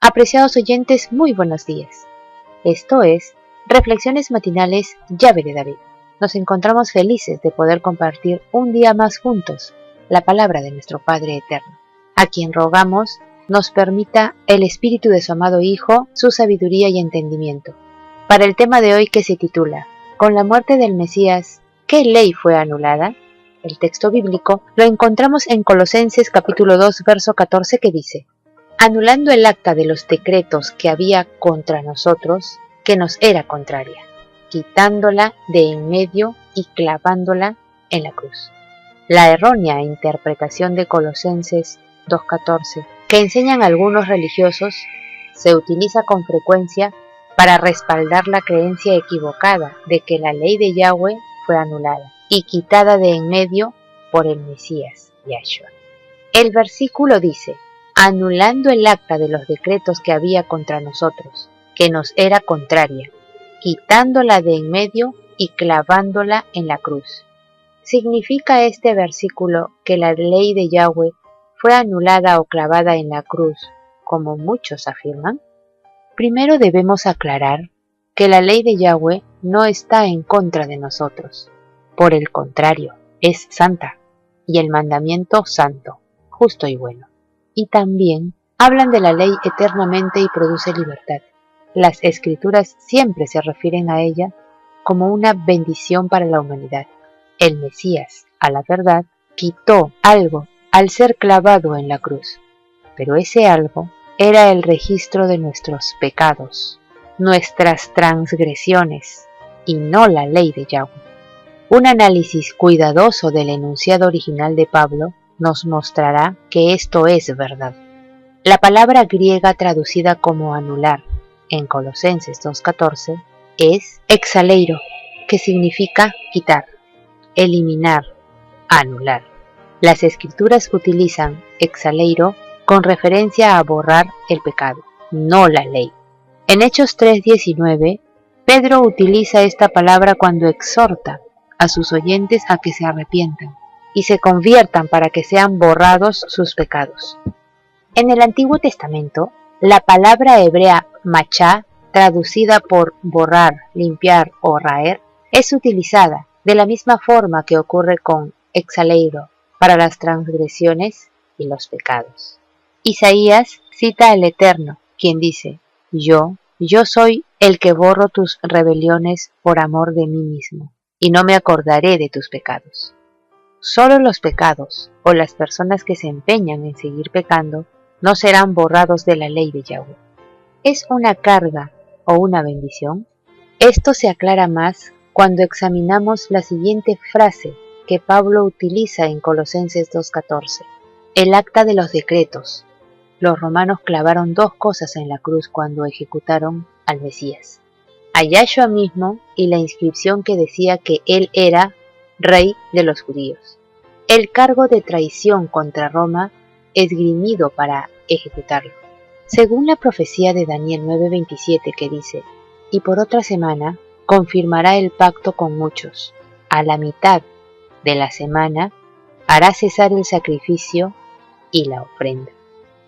Apreciados oyentes, muy buenos días. Esto es Reflexiones Matinales Llave de David. Nos encontramos felices de poder compartir un día más juntos la palabra de nuestro Padre Eterno, a quien rogamos nos permita el Espíritu de su amado Hijo, su sabiduría y entendimiento. Para el tema de hoy, que se titula Con la muerte del Mesías, ¿qué ley fue anulada? El texto bíblico lo encontramos en Colosenses capítulo 2, verso 14, que dice: anulando el acta de los decretos que había contra nosotros, que nos era contraria, quitándola de en medio y clavándola en la cruz. La errónea interpretación de Colosenses 2:14, que enseñan algunos religiosos, se utiliza con frecuencia para respaldar la creencia equivocada de que la ley de Yahweh fue anulada y quitada de en medio por el Mesías, Yahshua. El versículo dice: anulando el acta de los decretos que había contra nosotros, que nos era contraria, quitándola de en medio y clavándola en la cruz. ¿Significa este versículo que la ley de Yahweh fue anulada o clavada en la cruz, como muchos afirman? Primero debemos aclarar que la ley de Yahweh no está en contra de nosotros. Por el contrario, es santa, y el mandamiento santo, justo y bueno. Y también hablan de la ley eternamente y produce libertad. Las escrituras siempre se refieren a ella como una bendición para la humanidad. El Mesías, a la verdad, quitó algo al ser clavado en la cruz, pero ese algo era el registro de nuestros pecados, nuestras transgresiones, y no la ley de Yahweh. Un análisis cuidadoso del enunciado original de Pablo nos mostrará que esto es verdad. La palabra griega traducida como anular en Colosenses 2:14 es exaleiro, que significa quitar, eliminar, anular. Las escrituras utilizan exaleiro con referencia a borrar el pecado, no la ley. En Hechos 3:19, Pedro utiliza esta palabra cuando exhorta a sus oyentes a que se arrepientan y se conviertan para que sean borrados sus pecados. En el Antiguo Testamento, la palabra hebrea machá, traducida por borrar, limpiar o raer, es utilizada de la misma forma que ocurre con exaleiro para las transgresiones y los pecados. Isaías cita al Eterno, quien dice: yo soy el que borro tus rebeliones por amor de mí mismo, y no me acordaré de tus pecados. Solo los pecados o las personas que se empeñan en seguir pecando no serán borrados de la ley de Yahweh. ¿Es una carga o una bendición? Esto se aclara más cuando examinamos la siguiente frase que Pablo utiliza en Colosenses 2:14. El acta de los decretos. Los romanos clavaron dos cosas en la cruz cuando ejecutaron al Mesías: a Yahshua mismo y la inscripción que decía que él era Rey de los judíos. El cargo de traición contra Roma esgrimido para ejecutarlo. Según la profecía de Daniel 9:27, que dice: y por otra semana confirmará el pacto con muchos. A la mitad de la semana hará cesar el sacrificio y la ofrenda.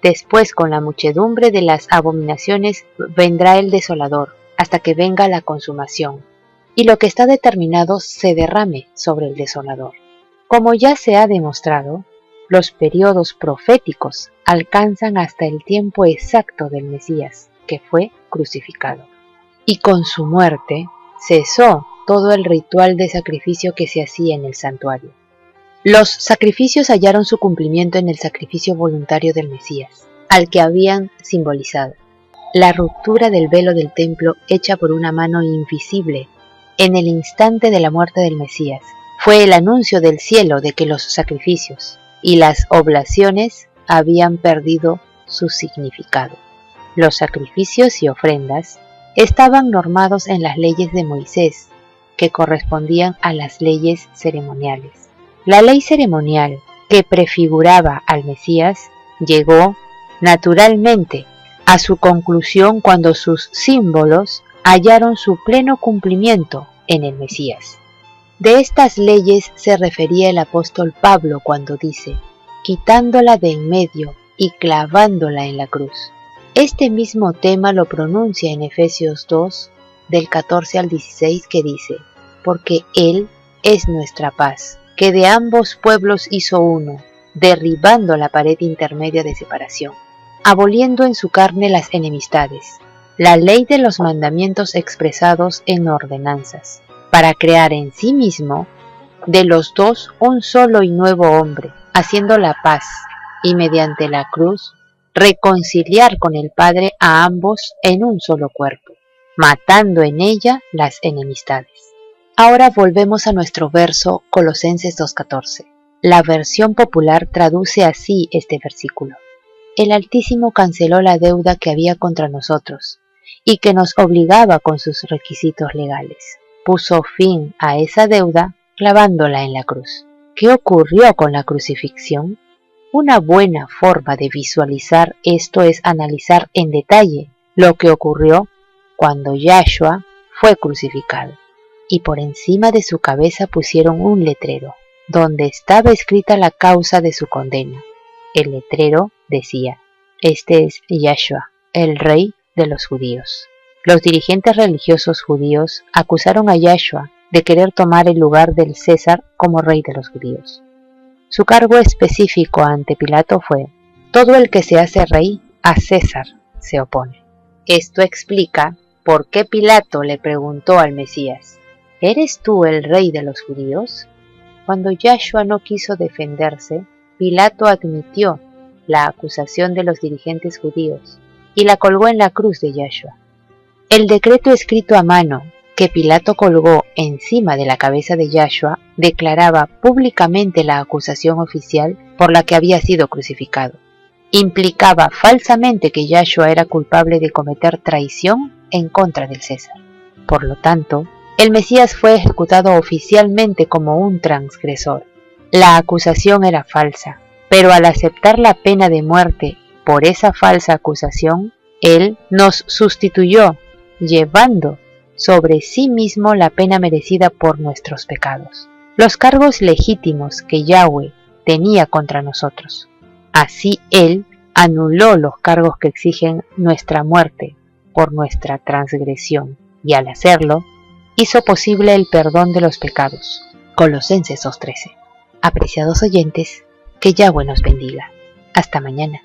Después, con la muchedumbre de las abominaciones, vendrá el desolador, hasta que venga la consumación, y lo que está determinado se derrame sobre el desolador. Como ya se ha demostrado, los periodos proféticos alcanzan hasta el tiempo exacto del Mesías, que fue crucificado. Y con su muerte cesó todo el ritual de sacrificio que se hacía en el santuario. Los sacrificios hallaron su cumplimiento en el sacrificio voluntario del Mesías, al que habían simbolizado. La ruptura del velo del templo hecha por una mano invisible en el instante de la muerte del Mesías fue el anuncio del cielo de que los sacrificios y las oblaciones habían perdido su significado. Los sacrificios y ofrendas estaban normados en las leyes de Moisés, que correspondían a las leyes ceremoniales. La ley ceremonial, que prefiguraba al Mesías, llegó naturalmente a su conclusión cuando sus símbolos hallaron su pleno cumplimiento en el Mesías. De estas leyes se refería el apóstol Pablo cuando dice: quitándola de en medio y clavándola en la cruz. Este mismo tema lo pronuncia en Efesios 2, del 14 al 16, que dice: porque Él es nuestra paz, que de ambos pueblos hizo uno, derribando la pared intermedia de separación, aboliendo en su carne las enemistades, la ley de los mandamientos expresados en ordenanzas, para crear en sí mismo de los dos un solo y nuevo hombre, haciendo la paz, y mediante la cruz reconciliar con el Padre a ambos en un solo cuerpo, matando en ella las enemistades. Ahora volvemos a nuestro verso Colosenses 2:14. La versión popular traduce así este versículo: el Altísimo canceló la deuda que había contra nosotros y que nos obligaba con sus requisitos legales. Puso fin a esa deuda clavándola en la cruz. ¿Qué ocurrió con la crucifixión? Una buena forma de visualizar esto es analizar en detalle lo que ocurrió cuando Yahshua fue crucificado, y por encima de su cabeza pusieron un letrero, donde estaba escrita la causa de su condena. El letrero decía: este es Yahshua, el rey de los judíos. Los dirigentes religiosos judíos acusaron a Yahshua de querer tomar el lugar del César como rey de los judíos. Su cargo específico ante Pilato fue: todo el que se hace rey, a César se opone. Esto explica por qué Pilato le preguntó al Mesías: ¿eres tú el rey de los judíos? Cuando Yahshua no quiso defenderse, Pilato admitió la acusación de los dirigentes judíos y la colgó en la cruz de Yahshua. El decreto escrito a mano que Pilato colgó encima de la cabeza de Yahshua declaraba públicamente la acusación oficial por la que había sido crucificado. Implicaba falsamente que Yahshua era culpable de cometer traición en contra del César. Por lo tanto, el Mesías fue ejecutado oficialmente como un transgresor. La acusación era falsa, pero al aceptar la pena de muerte por esa falsa acusación, Él nos sustituyó, llevando sobre sí mismo la pena merecida por nuestros pecados, los cargos legítimos que Yahweh tenía contra nosotros. Así Él anuló los cargos que exigen nuestra muerte por nuestra transgresión, y al hacerlo, hizo posible el perdón de los pecados. Colosenses 2:13. Apreciados oyentes, que Yahweh nos bendiga. Hasta mañana.